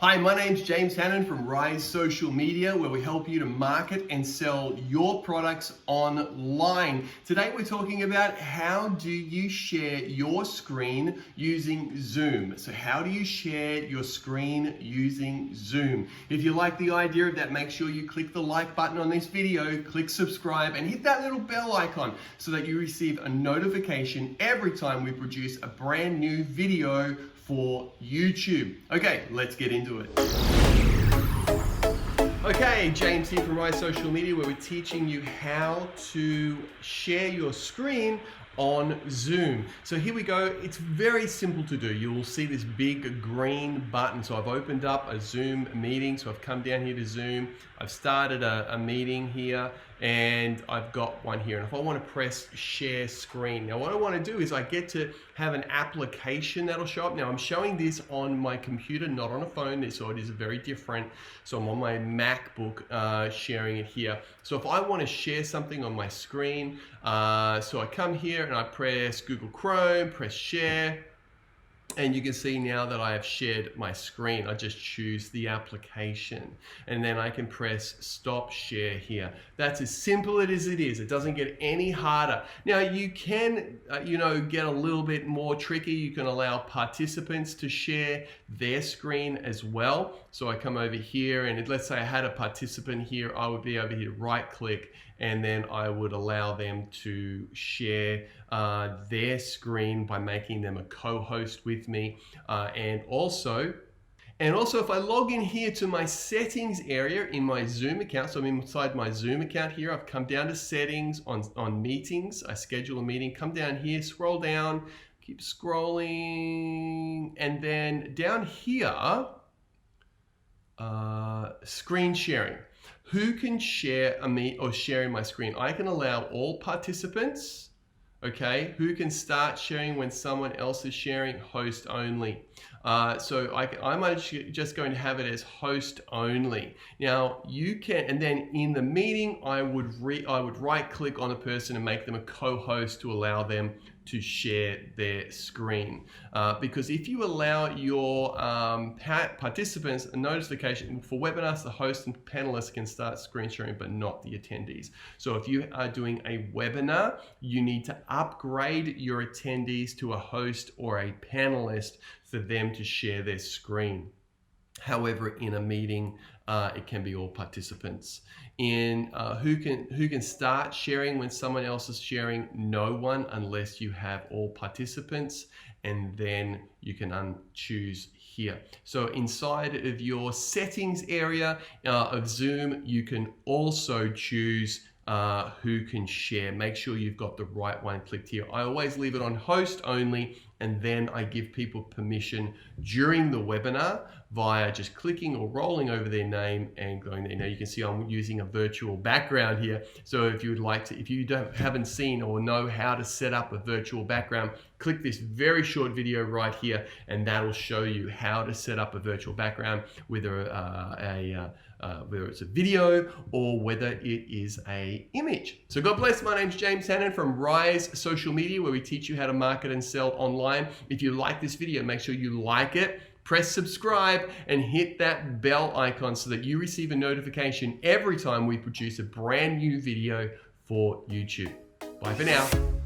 Hi, my name's James Hannan from Rise Social Media, where we help you to market and sell your products online. Today we're talking about how do you share your screen using Zoom. So how do you share your screen using Zoom? If you like the idea of that, make sure you click the like button on this video, click subscribe, and hit that little bell icon so that you receive a notification every time we produce a brand new video for YouTube. Okay, let's get into it. Okay, James here from Rise Social Media, where we're teaching you how to share your screen on Zoom. So here we go. It's very simple to do. You will see this big green button. So I've opened up a Zoom meeting. So I've come down here to Zoom. I've started a meeting here and I've got one here. And if I want to press share screen, now what I want to do is I get to have an application that'll show up. Now I'm showing this on my computer, not on a phone, so it is very different. So I'm on my MacBook sharing it here. So if I want to share something on my screen, so I come here and I press Google Chrome, press share, and you can see now that I have shared my screen. I just choose the application and then I can press stop share here. That's as simple as it is. It doesn't get any harder. Now you can, get a little bit more tricky. You can allow participants to share their screen as well. So I come over here and let's say I had a participant here, I would be over here, right click, and then I would allow them to share their screen by making them a co-host with me. And also if I log in here to my settings area in my Zoom account, so I'm inside my Zoom account here, I've come down to settings on meetings, I schedule a meeting, come down here, scroll down, keep scrolling, and then down here, screen sharing. Who can share sharing my screen? I can allow all participants, okay? Who can start sharing when someone else is sharing? Host only. So I'm just going to have it as host only. Now you can, and then in the meeting, I would right click on a person and make them a co-host to allow them to share their screen. Because if you allow your participants a notification for webinars, the host and panelists can start screen sharing, but not the attendees. So if you are doing a webinar, you need to upgrade your attendees to a host or a panelist for them to share their screen. However, in a meeting, it can be all participants. In who can start sharing when someone else is sharing? No one, unless you have all participants, and then you can choose here. So inside of your settings area of Zoom, you can also choose who can share. Make sure you've got the right one clicked here. I always leave it on host only, and then I give people permission during the webinar via just clicking or rolling over their name and going there. Now you can see I'm using a virtual background here. So if you would like to, if you haven't seen or know how to set up a virtual background, click this very short video right here, and that'll show you how to set up a virtual background, whether it's a video or whether it is a image. So God bless. My name's James Hannan from Rise Social Media, where we teach you how to market and sell online. If you like this video, make sure you like it, press subscribe, and hit that bell icon so that you receive a notification every time we produce a brand new video for YouTube. Bye for now.